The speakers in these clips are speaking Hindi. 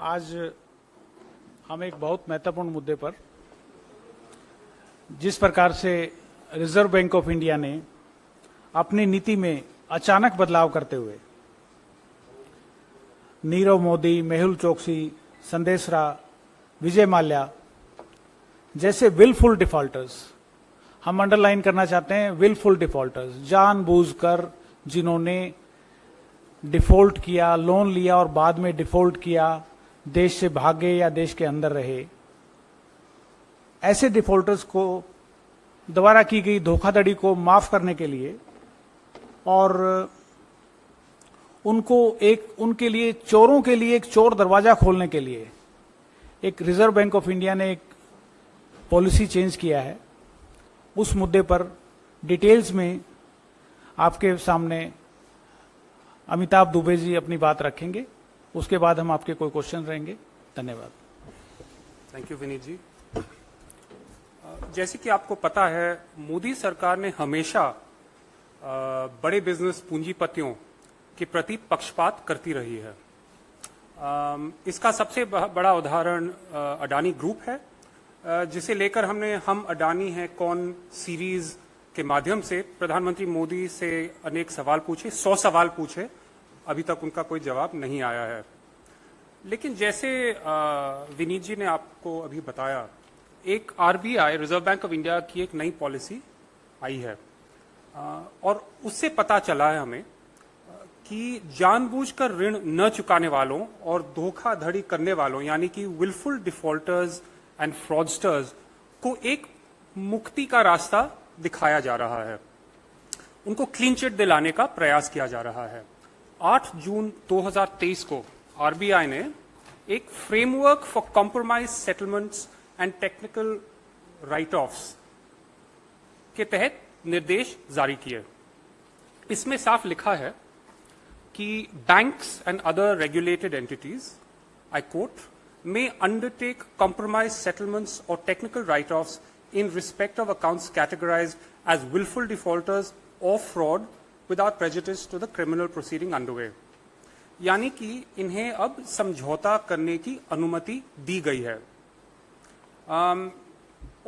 आज हम एक बहुत महत्वपूर्ण मुद्दे पर जिस प्रकार से रिजर्व बैंक ऑफ इंडिया ने अपनी नीति में अचानक बदलाव करते हुए नीरव मोदी, मेहुल चोकसी, संदेशरा, विजय माल्या जैसे विलफुल डिफॉल्टर्स, हम अंडरलाइन करना चाहते हैं विलफुल डिफॉल्टर्स, जानबूझकर जिन्होंने डिफॉल्ट किया, लोन लिया और बाद में डिफॉल्ट किया, देश से भागे या देश के अंदर रहे, ऐसे डिफॉल्टर्स को दोबारा की गई धोखाधड़ी को माफ करने के लिए और उनके लिए चोरों के लिए एक चोर दरवाजा खोलने के लिए एक रिजर्व बैंक ऑफ इंडिया ने एक पॉलिसी चेंज किया है। उस मुद्दे पर डिटेल्स में आपके सामने अमिताभ दुबे जी अपनी बात रखेंगे। उसके बाद हम आपके कोई क्वेश्चन रहेंगे। धन्यवाद। थैंक यू विनीत जी। जैसे कि आपको पता है, मोदी सरकार ने हमेशा बड़े बिजनेस पूंजीपतियों के प्रति पक्षपात करती रही है। इसका सबसे बड़ा उदाहरण अडानी ग्रुप है, जिसे लेकर हम अडानी है कौन सीरीज के माध्यम से प्रधानमंत्री मोदी से अनेक सवाल पूछे, 100 सवाल पूछे, अभी तक उनका कोई जवाब नहीं आया है। लेकिन जैसे विनीत जी ने आपको अभी बताया, एक RBI, reserve bank of India की एक नई पॉलिसी आई है और उससे पता चला है हमें कि जानबूझकर ऋण न चुकाने वालों और धोखाधड़ी करने वालों यानी कि विलफुल डिफॉल्टर्स एंड फ्रॉडस्टर्स को एक मुक्ति का रास्ता दिखाया जा रहा है, उनको क्लीन चिट दिलाने का प्रयास किया जा रहा है। 8 जून 2023 को आरबीआई ने एक framework for compromise settlements and technical right offs के तहत निर्देश जारी किए। इसमें साफ लिखा है कि banks and other regulated entities, I quote, may undertake compromise settlements or technical write-offs in respect of accounts categorized as willful defaulters or fraud without prejudice to the criminal proceeding underway। यानी कि इन्हें अब समझौता करने की अनुमति दी गई है।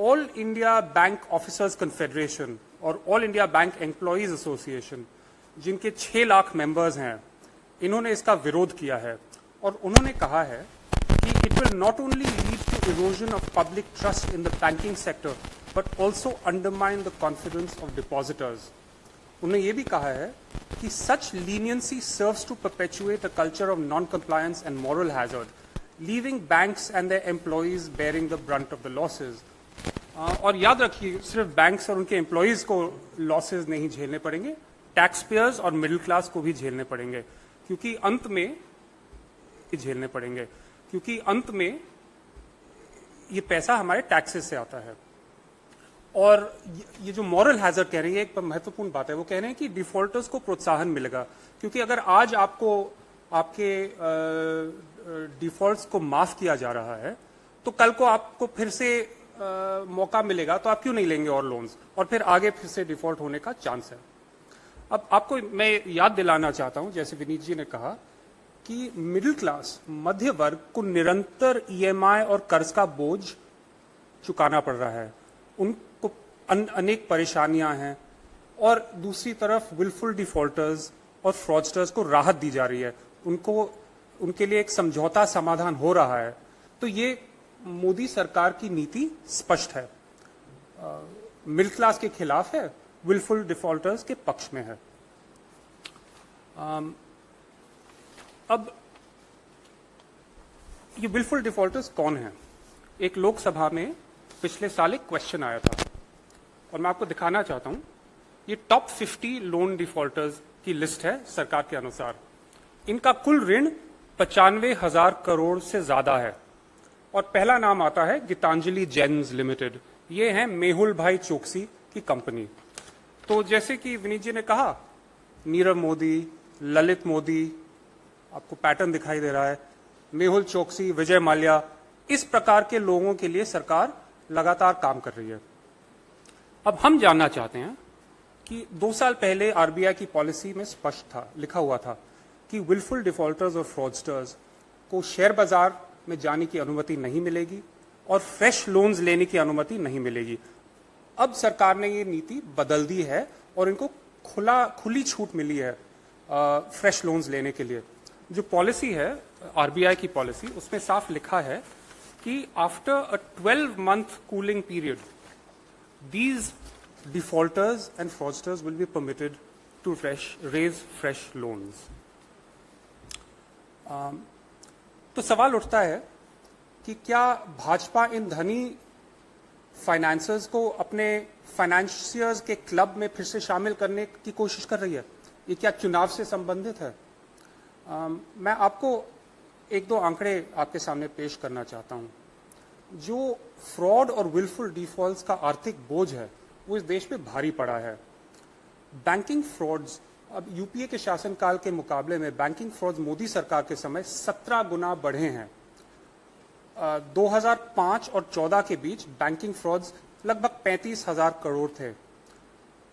All India Bank Officers Confederation और All India Bank Employees Association, जिनके 6 लाख मेंबर्स हैं, इन्होंने इसका विरोध किया है और उन्होंने कहा है it will not only lead to erosion of public trust in the banking sector but also undermine the confidence of depositors। उन्होंने ये भी कहा है कि such leniency serves to perpetuate a culture of non-compliance and moral hazard, leaving banks and their employees bearing the brunt of the losses। और याद रखिए, सिर्फ बैंक्स और उनके एम्प्लॉइज को लॉसेज नहीं झेलने पड़ेंगे, टैक्स पेयर्स और मिडिल क्लास को भी झेलने पड़ेंगे, क्योंकि अंत में ये पैसा हमारे टैक्सेस से आता है। और ये जो मॉरल हैजर्ड कह रही है, एक महत्वपूर्ण बात है, वो कह रहे हैं कि डिफॉल्टर्स को प्रोत्साहन मिलेगा, क्योंकि अगर आज आपको आपके डिफॉल्ट्स को माफ किया जा रहा है तो कल को आपको फिर से मौका मिलेगा, तो आप क्यों नहीं लेंगे और लोन्स, और फिर आगे फिर से डिफॉल्ट होने का चांस है। अब आपको मैं याद दिलाना चाहता हूं, जैसे विनीत जी ने कहा कि मिडिल क्लास, मध्य वर्ग को निरंतर ईएमआई और कर्ज का बोझ चुकाना पड़ रहा है, उनको अनेक परेशानियां हैं, और दूसरी तरफ विलफुल डिफॉल्टर्स और फ्रॉडस्टर्स को राहत दी जा रही है, उनके लिए एक समझौता समाधान हो रहा है। तो ये मोदी सरकार की नीति स्पष्ट है, मिडिल क्लास के खिलाफ है, विलफुल डिफॉल्टर्स के पक्ष में है। अब ये विलफुल डिफॉल्टर्स कौन हैं? एक लोकसभा में पिछले साल एक क्वेश्चन आया था और मैं आपको दिखाना चाहता हूं। ये टॉप 50 लोन डिफॉल्टर्स की लिस्ट है सरकार के अनुसार। इनका कुल ऋण 95,000 करोड़ से ज्यादा है और पहला नाम आता है गीतांजलि जेम्स लिमिटेड। ये है मेहुल भाई चोकसी की कंपनी। तो जैसे कि विनीत जी ने कहा, नीरव मोदी, ललित मोदी, आपको पैटर्न दिखाई दे रहा है, मेहुल चोकसी, विजय माल्या, इस प्रकार के लोगों के लिए सरकार लगातार काम कर रही है। अब हम जानना चाहते हैं कि 2 साल पहले आरबीआई की पॉलिसी में स्पष्ट था, लिखा हुआ था कि विलफुल डिफॉल्टर्स और फ्रॉडस्टर्स को शेयर बाजार में जाने की अनुमति नहीं मिलेगी और फ्रेश लोन्स लेने की अनुमति नहीं मिलेगी। अब सरकार ने ये नीति बदल दी है और इनको खुली छूट मिली है फ्रेश लोन्स लेने के लिए। जो पॉलिसी है आरबीआई की पॉलिसी, उसमें साफ लिखा है कि after a 12-month cooling period these defaulters and fraudsters will be permitted to raise fresh loans. तो सवाल उठता है कि क्या भाजपा इन धनी फाइनेंसर्स को अपने फाइनेंशियर्स के क्लब में फिर से शामिल करने की कोशिश कर रही है? ये क्या चुनाव से संबंधित है? मैं आपको एक दो आंकड़े आपके सामने पेश करना चाहता हूं। जो फ्रॉड और विलफुल डिफॉल्ट्स का आर्थिक बोझ है वो इस देश पे भारी पड़ा है। बैंकिंग फ्रॉड्स अब यूपीए के शासनकाल के मुकाबले में बैंकिंग फ्रॉड्स मोदी सरकार के समय 17 गुना बढ़े हैं। 2005 और 14 के बीच बैंकिंग फ्रॉड्स लगभग 35,000 करोड़ थे।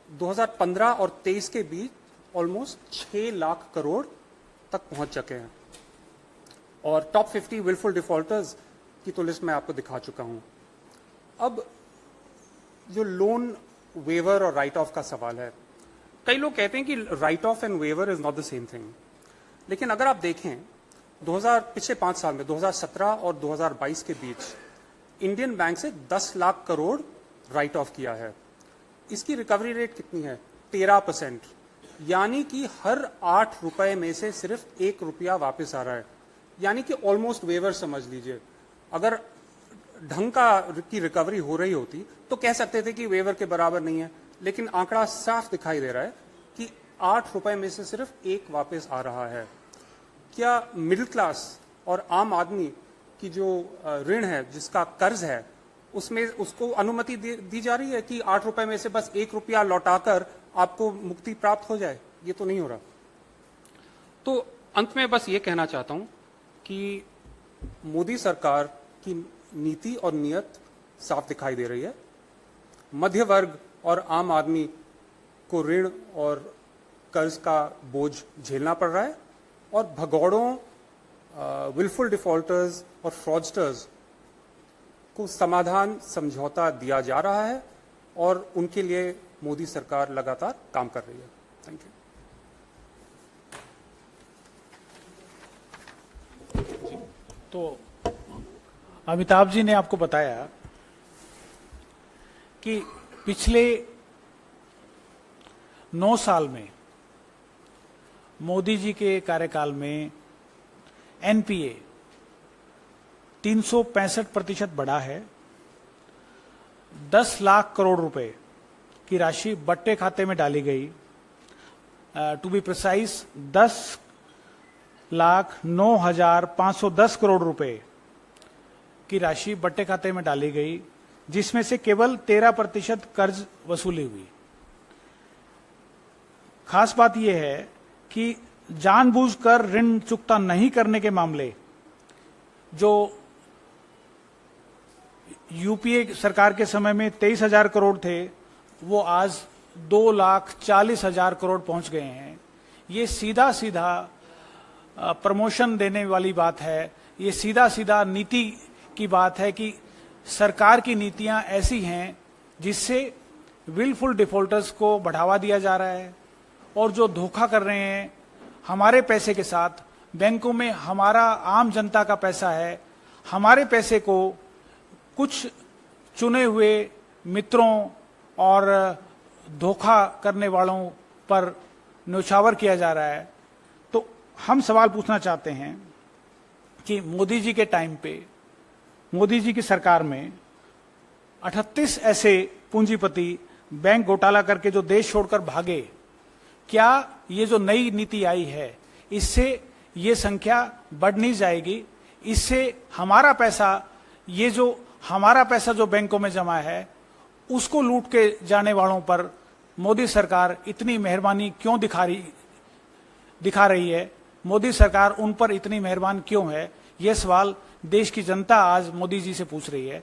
2015 और 23 के बीच ऑलमोस्ट 6 लाख करोड़ तक पहुंच चुके हैं। और टॉप 50 विलफुल डिफॉल्टर्स की तो लिस्ट मैं आपको दिखा चुका हूं। अब जो लोन वेवर और राइट ऑफ का सवाल है, कई लोग कहते हैं कि write off and waiver is not the same thing, लेकिन अगर आप देखें पिछले 5 साल में 2017 और 2022 के बीच इंडियन बैंक से 10 लाख करोड़ राइट ऑफ किया है। इसकी रिकवरी रेट कितनी है? 13%, यानी कि हर 8 रुपए में से सिर्फ 1 रुपया वापस आ रहा है, यानी कि ऑलमोस्ट वेवर समझ लीजिए। अगर ढंग की रिकवरी हो रही होती तो कह सकते थे कि वेवर के बराबर नहीं है, लेकिन आंकड़ा साफ दिखाई दे रहा है कि 8 रुपए में से सिर्फ 1 वापस आ रहा है। क्या मिडिल क्लास और आम आदमी की जो ऋण है, जिसका कर्ज है, उसमें उसको अनुमति दी जा रही है कि 8 रुपए में से बस 1 रुपया लौटाकर आपको मुक्ति प्राप्त हो जाए? ये तो नहीं हो रहा। तो अंत में बस ये कहना चाहता हूं कि मोदी सरकार की नीति और नियत साफ दिखाई दे रही है। मध्य वर्ग और आम आदमी को ऋण और कर्ज का बोझ झेलना पड़ रहा है और भगौड़ों विलफुल डिफॉल्टर्स और फ्रॉडस्टर्स को समाधान समझौता दिया जा रहा है और उनके लिए मोदी सरकार लगातार काम कर रही है। Thank you. तो अमिताभ जी ने आपको बताया कि पिछले 9 साल में मोदी जी के कार्यकाल में एनपीए 365% बढ़ा है। 10 लाख करोड़ रुपए की राशि बट्टे खाते में डाली गई। टू बी प्रिसाइज 10,09,510 करोड़ रुपए की राशि बट्टे खाते में डाली गई, जिसमें से केवल 13% कर्ज वसूली हुई। खास बात यह है कि जानबूझकर ऋण चुकता नहीं करने के मामले जो यूपीए सरकार के समय में 23,000 करोड़ थे, वो आज 2,40,000 करोड़ पहुंच गए हैं। ये सीधा सीधा प्रमोशन देने वाली बात है। ये सीधा सीधा नीति की बात है कि सरकार की नीतियां ऐसी हैं जिससे विलफुल डिफॉल्टर्स को बढ़ावा दिया जा रहा है और जो धोखा कर रहे हैं हमारे पैसे के साथ। बैंकों में हमारा आम जनता का पैसा है, हमारे पैसे को कुछ चुने हुए मित्रों और धोखा करने वालों पर न्यौछावर किया जा रहा है। तो हम सवाल पूछना चाहते हैं कि मोदी जी के टाइम पे, मोदी जी की सरकार में 38 ऐसे पूंजीपति बैंक घोटाला करके जो देश छोड़कर भागे, क्या ये जो नई नीति आई है इससे ये संख्या बढ़ नहीं जाएगी? इससे हमारा पैसा जो बैंकों में जमा है उसको लूट के जाने वालों पर मोदी सरकार इतनी मेहरबानी क्यों दिखा रही है? मोदी सरकार उन पर इतनी मेहरबान क्यों है? यह सवाल देश की जनता आज मोदी जी से पूछ रही है।